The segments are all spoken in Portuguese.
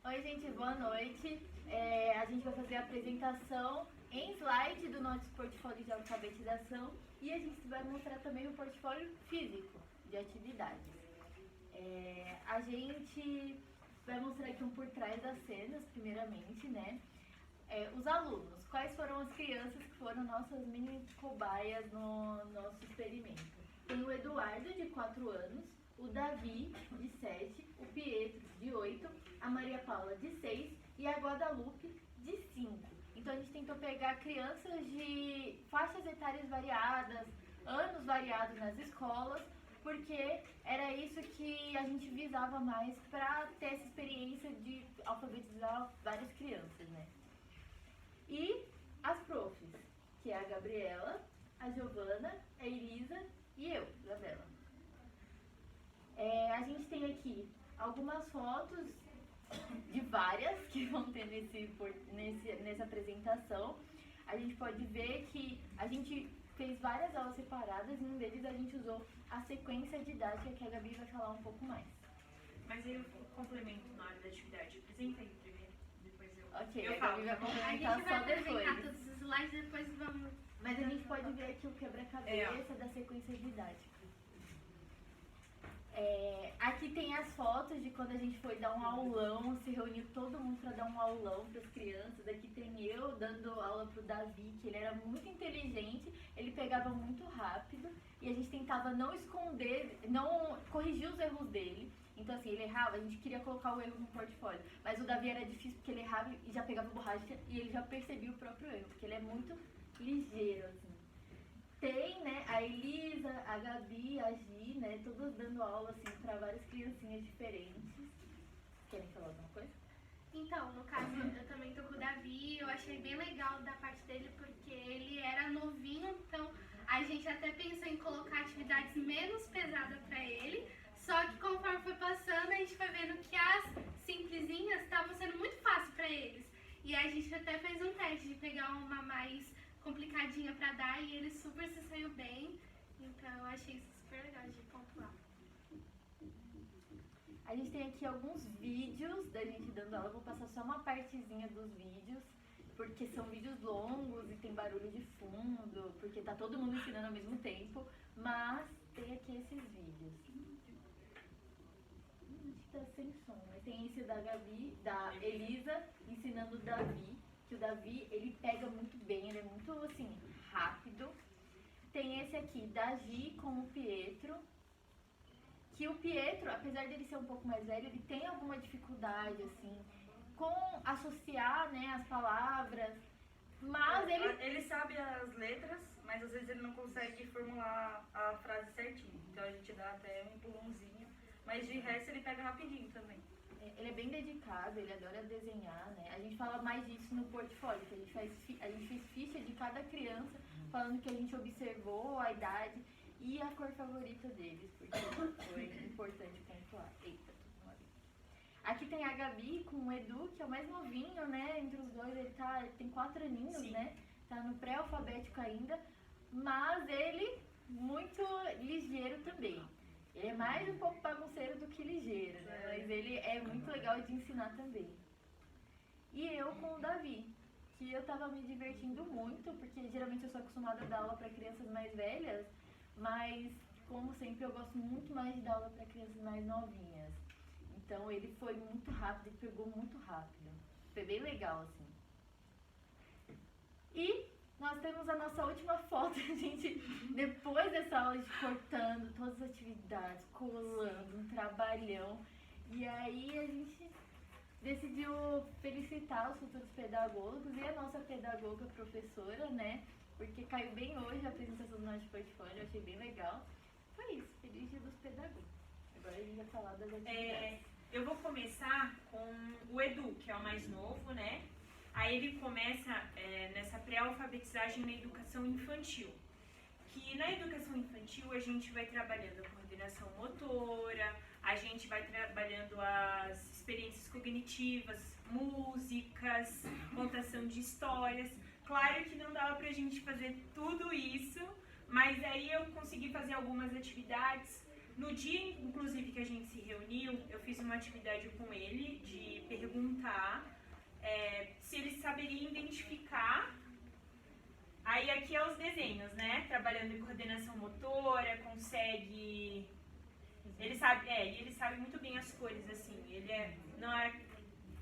Oi, gente, boa noite. A gente vai fazer a apresentação em slide do nosso portfólio de alfabetização e a gente vai mostrar também o portfólio físico de atividades. A gente vai mostrar aqui um por trás das cenas, primeiramente, né? Os alunos, quais foram as crianças que foram nossas mini cobaias no nosso experimento? Tem o Eduardo, de 4 anos, o Davi, de 7, o Pietro, de 8, a Maria Paula, de 6 e a Guadalupe, de 5. Então a gente tentou pegar crianças de faixas etárias variadas, anos variados nas escolas, porque era isso que a gente visava mais para ter essa experiência de alfabetizar várias crianças, né? E as profs, que é a Gabriela, a Giovana, a Elisa e eu, Isabela. A gente tem aqui algumas fotos de várias que vão ter nessa apresentação. A gente pode ver que a gente fez várias aulas separadas e em um deles a gente usou a sequência didática que a Gabi vai falar um pouco mais. Mas eu complemento na hora da atividade. Apresenta aí primeiro, depois eu. Ok, eu a falo. Gabi vai A gente complementar vai só apresentar depois. todos os slides, depois vamos... Mas a gente pode ver aqui o quebra-cabeça da sequência didática. Aqui tem as fotos de quando a gente foi dar um aulão, se reuniu todo mundo para dar um aulão para as crianças. Aqui tem eu dando aula para o Davi, que ele era muito inteligente, ele pegava muito rápido e a gente tentava não esconder, não corrigir os erros dele. Então assim, ele errava, a gente queria colocar o erro no portfólio, mas o Davi era difícil porque ele errava e já pegava borracha e ele já percebia o próprio erro, porque ele é muito ligeiro, assim. Tem, né, a Elisa, a Gabi, a Gi, né, todas dando aula, assim, para várias criancinhas diferentes. Querem falar alguma coisa? Então, no caso, eu também tô com o Davi, eu achei bem legal da parte dele, porque ele era novinho, então a gente até pensou em colocar atividades menos pesadas para ele, só que conforme foi passando, a gente foi vendo que as simplesinhas estavam sendo muito fáceis para eles. E a gente até fez um teste de pegar uma mais complicadinha para dar e ele super se saiu bem, então eu achei isso super legal de pontuar. A gente tem aqui alguns vídeos da gente dando aula, eu vou passar só uma partezinha dos vídeos, porque são vídeos longos e tem barulho de fundo, porque tá todo mundo ensinando ao mesmo tempo, mas tem aqui esses vídeos. Acho que tá sem som, mas tem esse da Gabi, da Elisa, ensinando o Davi, que o Davi, ele pega muito bem, ele é muito, assim, rápido. Tem esse aqui, da Gi com o Pietro, que o Pietro, apesar dele ser um pouco mais velho, ele tem alguma dificuldade, assim, com associar, né, as palavras, mas Ele sabe as letras, mas às vezes ele não consegue formular a frase certinho. Então a gente dá até um empurrãozinho, mas de resto ele pega rapidinho também. Ele é bem dedicado, ele adora desenhar, né? A gente fala mais disso no portfólio, que a gente fez ficha de cada criança, falando que a gente observou a idade e a cor favorita deles, porque foi importante pontuar. Eita, tudo uma vez. Aqui tem a Gabi com o Edu, que é o mais novinho, né? Entre os dois, ele tem 4 aninhos, Sim. né? Tá no pré-alfabético ainda, mas ele muito ligeiro também. Ele é mais um pouco bagunceiro do que ligeiro, né? Mas ele é muito legal de ensinar também. E eu com o Davi, que eu tava me divertindo muito, porque geralmente eu sou acostumada a dar aula para crianças mais velhas, mas como sempre eu gosto muito mais de dar aula para crianças mais novinhas. Então ele foi muito rápido, ele pegou muito rápido. Foi bem legal, assim. E nós temos a nossa última foto, a gente, depois dessa aula de cortando todas as atividades, colando, um trabalhão. E aí a gente decidiu felicitar os futuros pedagogos e a nossa pedagoga professora, né? Porque caiu bem hoje a apresentação do nosso portfólio, eu achei bem legal. Foi isso, feliz dia dos pedagogos. Agora a gente vai falar das atividades. Eu vou começar com o Edu, que é o mais novo, né? Aí ele começa nessa pré-alfabetizagem na educação infantil. Que na educação infantil a gente vai trabalhando a coordenação motora, a gente vai trabalhando as experiências cognitivas, músicas, contação de histórias. Claro que não dava pra gente fazer tudo isso, mas aí eu consegui fazer algumas atividades No dia, inclusive, que a gente se reuniu, eu fiz uma atividade com ele de perguntar se ele saberia identificar. Aí aqui é os desenhos, né? Trabalhando em coordenação motora, consegue... Ele sabe muito bem as cores, assim. Não é...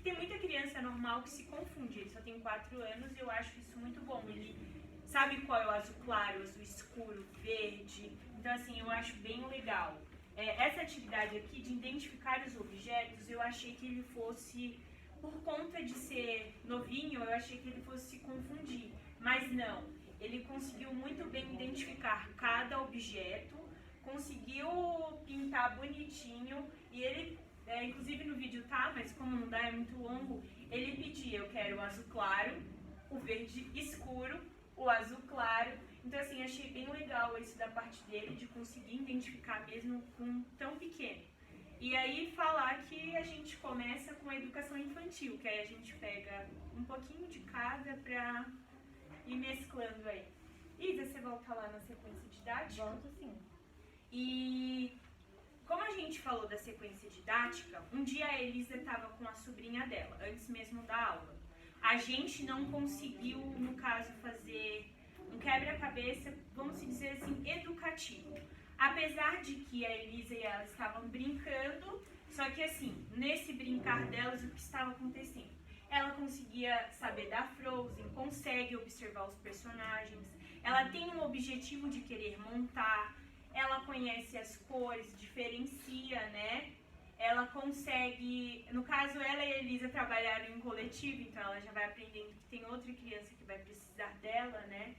Tem muita criança normal que se confunde. Ele só tem 4 anos e eu acho isso muito bom. Ele sabe qual é o azul claro, o azul escuro, o verde. Então, assim, eu acho bem legal. Essa atividade aqui de identificar os objetos, eu achei que ele fosse... Por conta de ser novinho, eu achei que ele fosse se confundir. Mas não, ele conseguiu muito bem identificar cada objeto, conseguiu pintar bonitinho e ele, inclusive no vídeo tá, mas como não dá, é muito longo, ele pedia, eu quero o azul claro, o verde escuro, o azul claro. Então assim, achei bem legal isso da parte dele, de conseguir identificar mesmo com tão pequeno. E aí falar que a gente começa com a educação infantil, que aí a gente pega um pouquinho de cada pra ir mesclando aí. Isa, você volta lá na sequência didática? Volto sim. E como a gente falou da sequência didática, um dia a Elisa estava com a sobrinha dela, antes mesmo da aula. A gente não conseguiu, no caso, fazer um quebra-cabeça, vamos dizer assim, educativo. Apesar de que a Elisa e ela estavam brincando, só que assim, nesse brincar delas, o que estava acontecendo? Ela conseguia saber da Frozen, consegue observar os personagens, ela tem um objetivo de querer montar, ela conhece as cores, diferencia, né? Ela consegue, no caso ela e a Elisa trabalharam em coletivo, então ela já vai aprendendo que tem outra criança que vai precisar dela, né?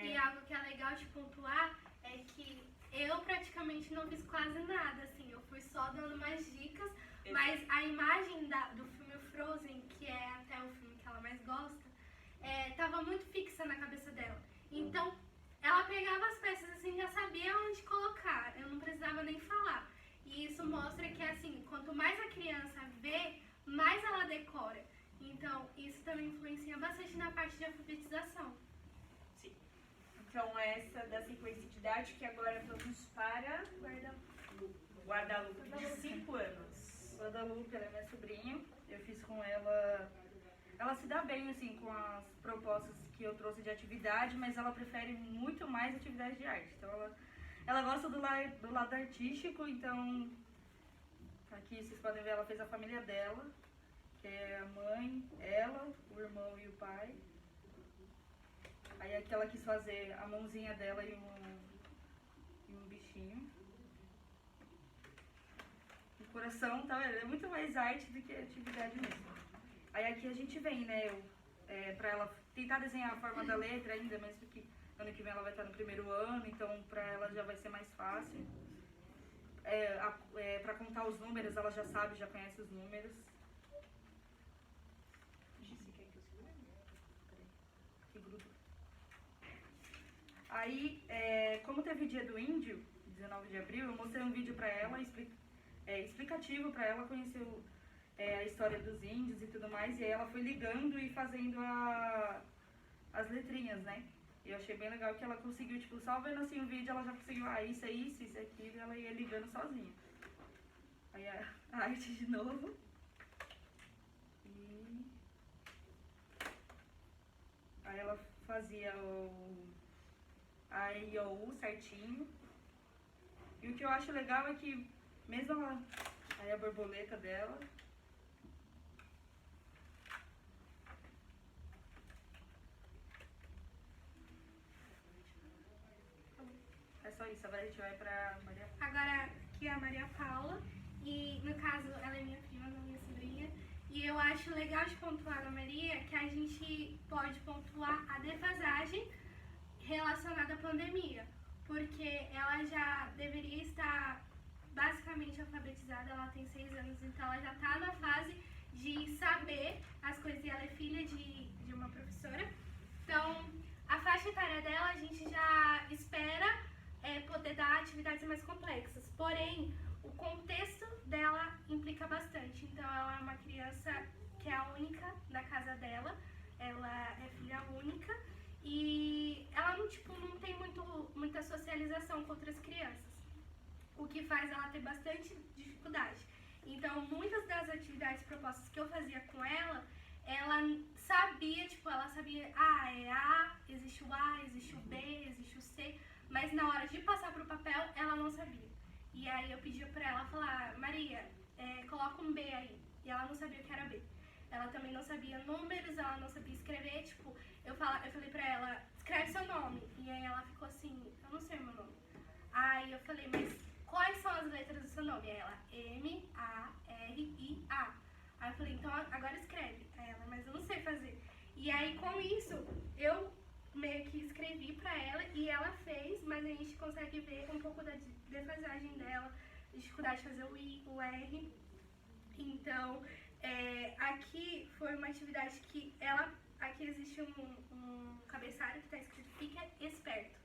E algo que é legal de pontuar é que eu praticamente não fiz quase nada, assim, eu fui só dando umas dicas, mas a imagem do filme Frozen, que é até o filme que ela mais gosta, tava muito fixa na cabeça dela. Então, ela pegava as peças assim, já sabia onde colocar, eu não precisava nem falar. E isso mostra que, assim, quanto mais a criança vê, mais ela decora. Então, isso também influencia bastante na parte de alfabetização. Sim. Então, essa da sequência didática, e agora vamos para Guadalupe, de 5 anos. Guadalupe, ela é minha sobrinha, eu fiz com ela... Ela se dá bem, assim, com as propostas que eu trouxe de atividade, mas ela prefere muito mais atividade de arte. Então, ela gosta do lado artístico, então... Aqui vocês podem ver, ela fez a família dela, que é a mãe, ela, o irmão e o pai. Aí aqui ela quis fazer a mãozinha dela e um bichinho. O coração, tá vendo? É muito mais arte do que atividade mesmo. Aí aqui a gente vem, né, pra ela tentar desenhar a forma da letra ainda, mas porque ano que vem ela vai estar no 1º ano, então pra ela já vai ser mais fácil. Pra contar os números, ela já sabe, já conhece os números. Que grudo. Aí, como teve o dia do índio, 19 de abril, eu mostrei um vídeo pra ela, explicativo pra ela conhecer a história dos índios e tudo mais, e aí ela foi ligando e fazendo as letrinhas, né? E eu achei bem legal que ela conseguiu, tipo, só vendo assim o vídeo, ela já conseguiu, isso é isso, isso é aquilo, e ela ia ligando sozinha. Aí a arte de novo. E... Aí ela fazia a I e o U certinho. E o que eu acho legal é que, mesmo ela... Aí a borboleta dela... É só isso, agora a gente vai pra Maria Paula. Agora, aqui é a Maria Paula, e no caso, ela é minha prima, não minha sobrinha. E eu acho legal de pontuar na Maria que a gente pode pontuar a defasagem relacionada à pandemia, porque ela já deveria estar basicamente alfabetizada, ela tem 6 anos, então ela já está na fase de saber as coisas, e ela é filha de uma professora. Então, a faixa etária dela, a gente já espera poder dar atividades mais complexas, porém, o contexto dela implica bastante. Então, ela é uma criança que é a única da casa dela, ela é filha única, e ela não tem muita socialização com outras crianças. o que faz ela ter bastante dificuldade. Então, muitas das atividades propostas que eu fazia com ela sabia, tipo, ela sabia, é A, existe o A, existe o B, existe o C, mas na hora de passar pro papel, ela não sabia. E aí eu pedia pra ela falar, Maria, coloca um B aí. E ela não sabia o que era B. Ela também não sabia números, ela não sabia escrever, tipo, eu falei pra ela, escreve seu nome. E aí ela ficou assim, eu não sei o meu nome. Aí eu falei, mas quais são as letras do seu nome? Aí ela, M, A, R, I, A. Aí eu falei, então agora escreve. Aí ela, mas eu não sei fazer. E aí com isso, eu meio que escrevi pra ela e ela fez, mas a gente consegue ver um pouco da defasagem dela, dificuldade de fazer o I, o R. Então, aqui foi uma atividade que aqui existe um cabeçalho que está escrito Fica Esperto.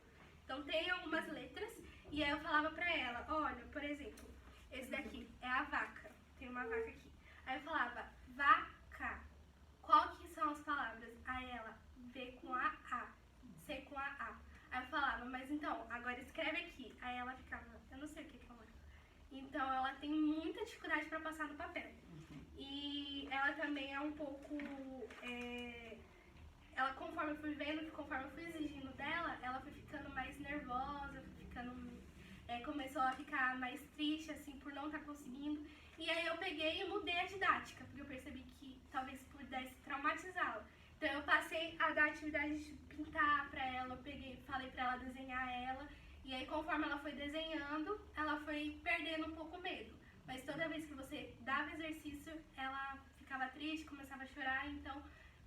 Então tem algumas letras e aí eu falava pra ela, olha, por exemplo, esse daqui é a vaca, tem uma vaca aqui. Aí eu falava, vaca, qual que são as palavras? Aí ela, V com a, C com a. Aí eu falava, mas então, agora escreve aqui. Aí ela ficava, eu não sei o que é uma. Então ela tem muita dificuldade para passar no papel. E ela também é um pouco, ela conforme eu fui vendo, conforme eu fui exigindo dela, ela foi ficando mais nervosa, começou a ficar mais triste, assim, por não estar conseguindo. E aí eu peguei e mudei a didática, porque eu percebi que talvez pudesse traumatizá-la. Então eu passei a dar atividade de pintar pra ela, falei pra ela desenhar ela, e aí conforme ela foi desenhando, ela foi perdendo um pouco o medo. Mas toda vez que você dava exercício, ela ficava triste, começava a chorar, então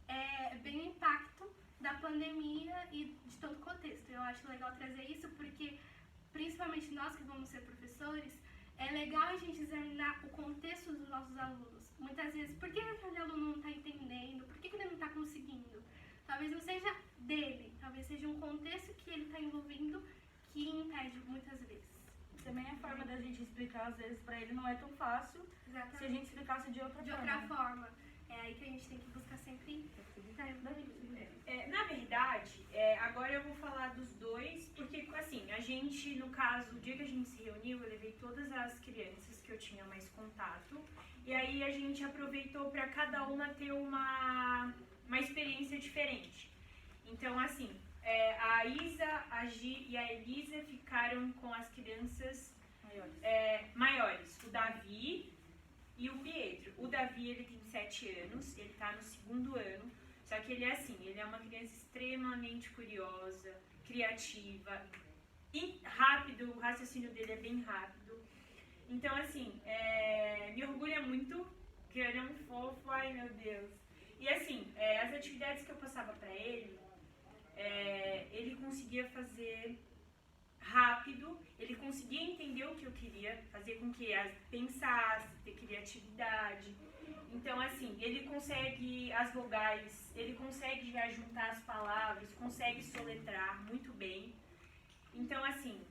é bem o impacto da pandemia e de todo o contexto. Eu acho legal trazer isso porque, principalmente nós que vamos ser professores, é legal a gente examinar o contexto dos nossos alunos. Muitas vezes, por que aquele aluno não está entendendo? Por que ele não está conseguindo? Talvez não seja dele, talvez seja um contexto que ele está envolvendo que impede muitas vezes. Também a forma da gente explicar, às vezes, pra ele não é tão fácil. Exatamente. Se a gente explicasse de outra forma. De outra forma. É aí que a gente tem que buscar sempre. Na verdade, agora eu vou falar dos dois, porque assim, a gente, no caso, o dia que a gente se reuniu, eu levei todas as crianças que eu tinha mais contato, e aí a gente aproveitou para cada uma ter uma experiência diferente. Então, assim, a Isa, a Gi e a Elisa ficaram com as crianças maiores, o Davi e o Pietro. O Davi, ele tem 7 anos, ele tá no 2º ano, só que ele é assim, ele é uma criança extremamente curiosa, criativa, e rápido, o raciocínio dele é bem rápido. Então, assim, me orgulha muito, que ele é um fofo, ai meu Deus. E assim, as atividades que eu passava pra ele, ele conseguia fazer rápido, ele conseguia entender o que eu queria, fazer com que pensasse, ter criatividade. Então, assim, ele consegue as vogais, ele consegue já juntar as palavras, consegue soletrar muito bem. Então, assim,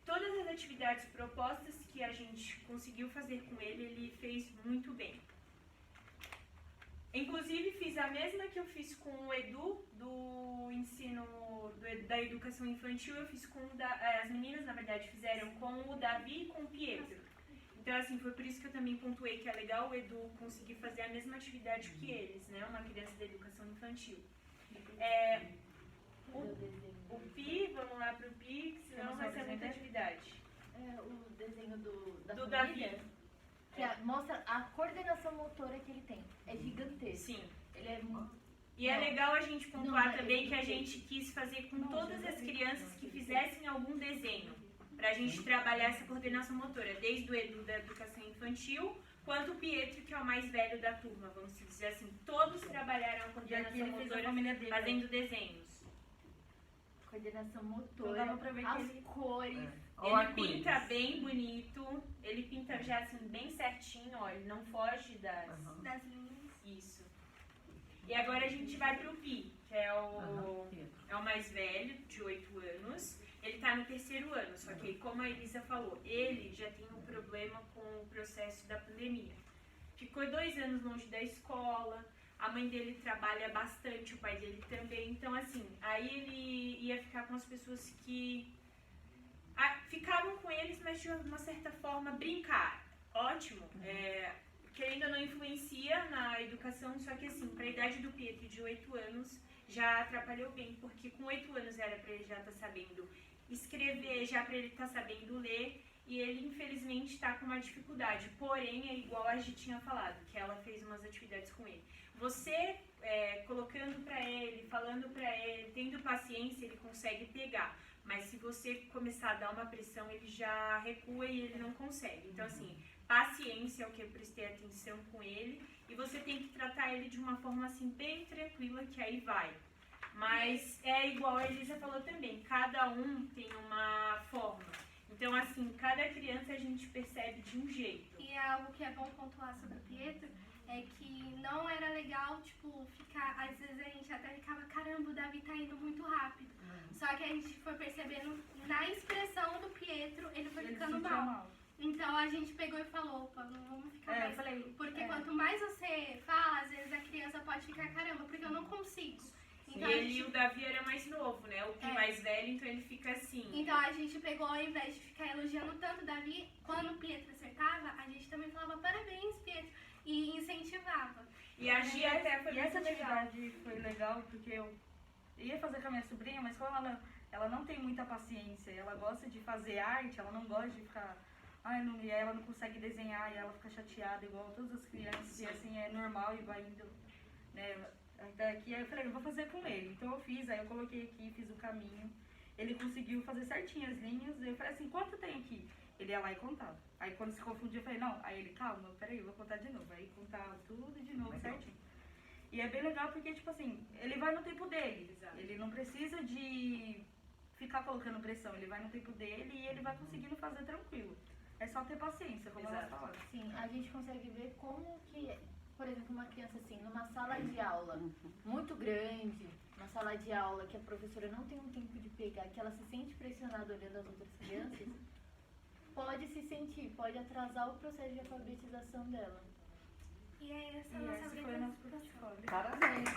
todas as atividades propostas que a gente conseguiu fazer com ele fez muito bem. Inclusive, fiz a mesma que eu fiz com o Edu, do ensino da educação infantil, eu fiz com as meninas, na verdade, fizeram com o Davi e com o Pietro. Então, assim, foi por isso que eu também pontuei que é legal o Edu conseguir fazer a mesma atividade que eles, né? Uma criança da educação infantil. O Pi, vamos lá pro Pi, senão vai ser muita atividade. O desenho da Do família, Davi. que mostra a coordenação motora que ele tem. É gigantesco. Sim. Ele é muito... E é legal a gente pontuar Não, também que a gente quis fazer com todas as crianças que fizessem algum desenho, pra gente trabalhar essa coordenação motora, desde o Edu da educação infantil, quanto o Pietro, que é o mais velho da turma, vamos dizer assim. Todos trabalharam a coordenação motora fazendo desenhos. Coordenação Então motora, dava pra ver que as ele- cores. Ele pinta bem bonito, ele pinta já assim bem certinho, ó, ele não foge das linhas. Isso. E agora a gente vai pro Pi, que é o mais velho, de 8 anos. Ele tá no 3º ano, só que como a Elisa falou, ele já tem um problema com o processo da pandemia. Ficou 2 anos longe da escola, a mãe dele trabalha bastante, o pai dele também. Então, assim, aí ele ia ficar com as pessoas que ficavam com eles, mas de uma certa forma brincar. Ótimo. Querendo ou não influencia na educação, só que assim, para a idade do Pietro de 8 anos, já atrapalhou bem, porque com 8 anos era para ele já estar sabendo escrever, já para ele estar sabendo ler, e ele infelizmente está com uma dificuldade. Porém, é igual a gente tinha falado, que ela fez umas atividades com ele. Você colocando para ele, falando para ele, tendo paciência, ele consegue pegar. Mas se você começar a dar uma pressão, ele já recua e ele não consegue. Então assim, paciência é o que eu prestei atenção com ele, e você tem que tratar ele de uma forma assim bem tranquila, que aí vai. Mas é igual a Elisa falou também, cada um tem uma forma. Então assim, cada criança a gente percebe de um jeito. E algo que é bom pontuar sobre o Pietro é que não era legal, tipo, ficar, às vezes a gente até ficava, caramba, o Davi tá indo muito rápido. Só que a gente foi percebendo na expressão do Pietro, ele foi ficando mal. Então a gente pegou e falou, opa, não vamos ficar mais. Eu falei, porque quanto mais você fala, às vezes a criança pode ficar, caramba, porque eu não consigo. Então, e o Davi era mais novo, né? O mais velho, então ele fica assim. Então a gente pegou, ao invés de ficar elogiando tanto o Davi, quando o Pietro acertava, a gente também falava parabéns, Pietro, e incentivava. E a Gia até foi e muito essa legal. atividade foi legal porque eu ia fazer com a minha sobrinha, mas como ela não tem muita paciência, ela gosta de fazer arte, ela não gosta de ficar... e aí ela não consegue desenhar e ela fica chateada igual todas as crianças, e assim é normal e vai indo, né? Até aqui, aí eu falei, eu vou fazer com ele. Então eu fiz, aí eu coloquei aqui, fiz o caminho. Ele conseguiu fazer certinho as linhas. Eu falei assim, quanto tem aqui? Ele ia lá e contava. Aí quando se confundia, eu falei, não. Aí ele, calma, peraí, eu vou contar de novo. Aí contava tudo de novo, certinho. E é bem legal porque, tipo assim, ele vai no tempo dele. Exato. Ele não precisa de ficar colocando pressão. Ele vai no tempo dele e ele vai conseguindo fazer tranquilo. É só ter paciência, como elas falaram. Sim, a gente consegue ver como que, por exemplo, uma criança assim, numa sala de aula muito grande, uma sala de aula que a professora não tem um tempo de pegar, que ela se sente pressionada olhando as outras crianças, pode se sentir, pode atrasar o processo de alfabetização dela. E é essa E nossa esse foi o nosso portfólio. Parabéns.